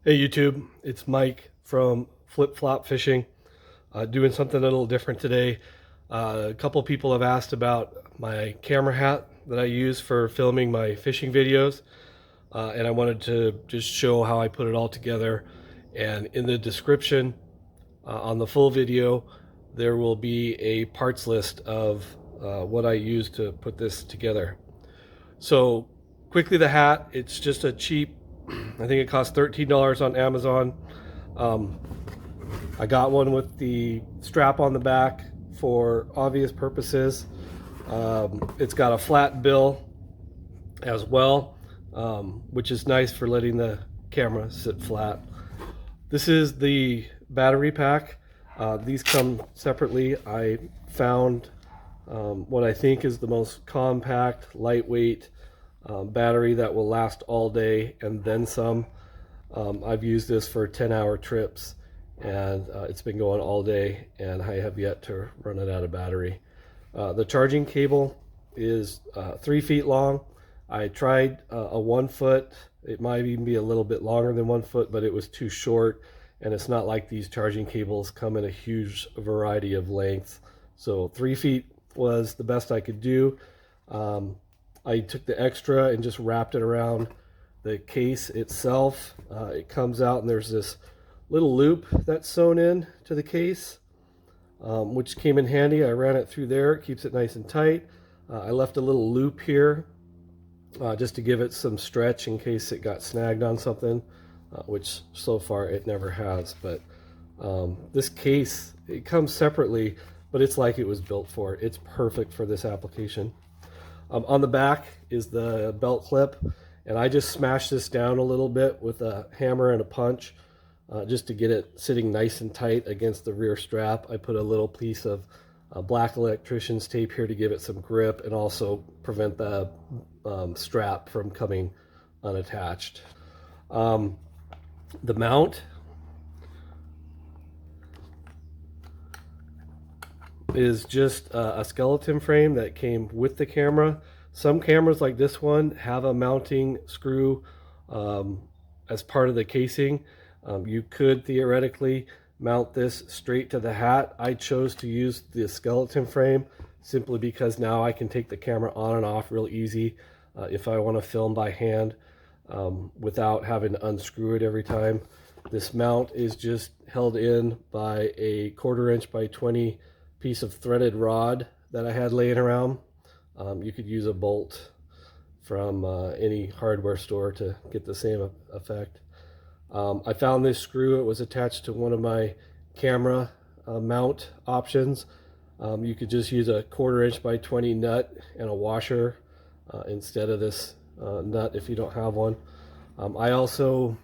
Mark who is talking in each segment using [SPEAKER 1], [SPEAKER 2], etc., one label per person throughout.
[SPEAKER 1] Hey YouTube, it's Mike from Flip Flop Fishing. Doing something a little different today. A couple people have asked about my camera hat that I use for filming my fishing videos, and I wanted to just show how I put it all together. And in the description on the full video, there will be a parts list of what I use to put this together. So quickly, the hat, it's just a cheap, I think it costs $13 on Amazon. Um, I got one with the strap on the back for obvious purposes. It's got a flat bill as well, which is nice for letting the camera sit flat. This is the battery pack. These come separately. I found what I think is the most compact, lightweight battery that will last all day and then some. I've used this for 10-hour trips, and it's been going all day, and I have yet to run it out of battery. The charging cable is 3 feet long. I tried a 1 foot. It might even be a little bit longer than 1 foot, but it was too short, and it's not like these charging cables come in a huge variety of lengths. So 3 feet was the best I could do. I took the extra and just wrapped it around the case itself. It comes out and there's this little loop that's sewn in to the case, which came in handy. I ran it through there. It keeps it nice and tight. I left a little loop here just to give it some stretch in case it got snagged on something, which so far it never has. But this case, it comes separately, but it's like it was built for it. It's perfect for this application. On the back is the belt clip, and I just smashed this down a little bit with a hammer and a punch just to get it sitting nice and tight against the rear strap. I put a little piece of black electrician's tape here to give it some grip and also prevent the strap from coming unattached. The mount is just a skeleton frame that came with the camera. Some cameras like this one have a mounting screw as part of the casing. You could theoretically mount this straight to the hat. I chose to use the skeleton frame simply because now I can take the camera on and off real easy if I want to film by hand without having to unscrew it every time. This mount is just held in by a 1/4 inch by 20 piece of threaded rod that I had laying around. You could use a bolt from any hardware store to get the same effect. I found this screw. It was attached to one of my camera mount options. You could just use a 1/4 inch by 20 nut and a washer instead of this nut if you don't have one. I also,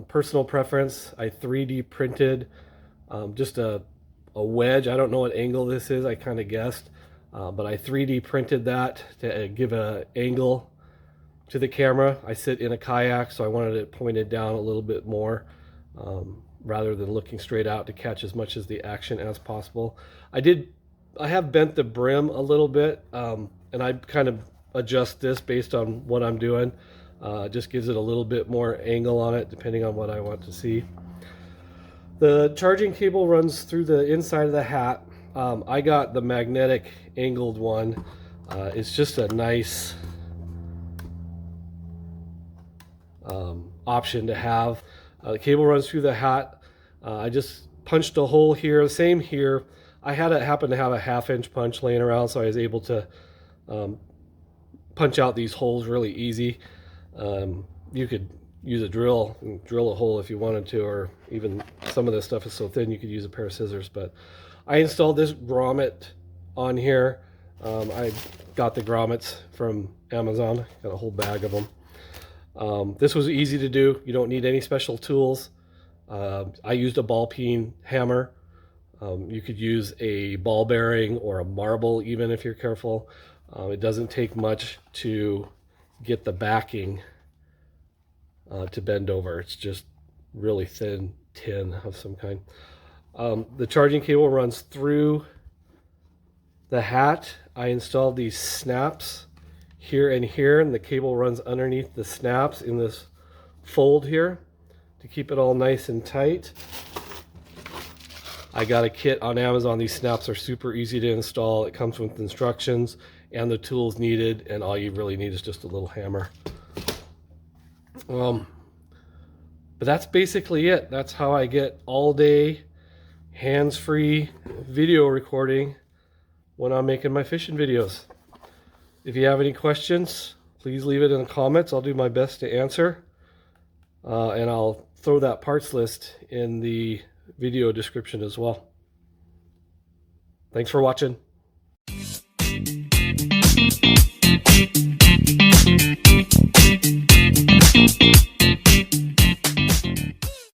[SPEAKER 1] personal preference, I 3D printed just a wedge. I don't know what angle this is. I kind of guessed, but I 3D printed that to give an angle to the camera. I sit in a kayak, so I wanted it pointed down a little bit more rather than looking straight out to catch as much of the action as possible. I have bent the brim a little bit, and I kind of adjust this based on what I'm doing. Just gives it a little bit more angle on it depending on what I want to see. The charging cable runs through the inside of the hat. I got the magnetic angled one. It's just a nice option to have. The cable runs through the hat. I just punched a hole here. Same here. I happen to have a 1/2 inch punch laying around, so I was able to punch out these holes really easy. You could use a drill and drill a hole if you wanted to, or even some of this stuff is so thin you could use a pair of scissors. But I installed this grommet on here. I got the grommets from Amazon. Got a whole bag of them. This was easy to do. You don't need any special tools. I used a ball peen hammer. You could use a ball bearing or a marble even if you're careful. It doesn't take much to get the backing to bend over. It's just really thin tin of some kind. The charging cable runs through the hat. I installed these snaps here and here, and the cable runs underneath the snaps in this fold here to keep it all nice and tight. I got a kit on Amazon. These snaps are super easy to install. It comes with instructions and the tools needed, and all you really need is just a little hammer. But that's basically it. That's how I get all day hands-free video recording when I'm making my fishing videos. If you have any questions, please leave it in the comments. I'll do my best to answer. And I'll throw that parts list in the video description as well. Thanks for watching.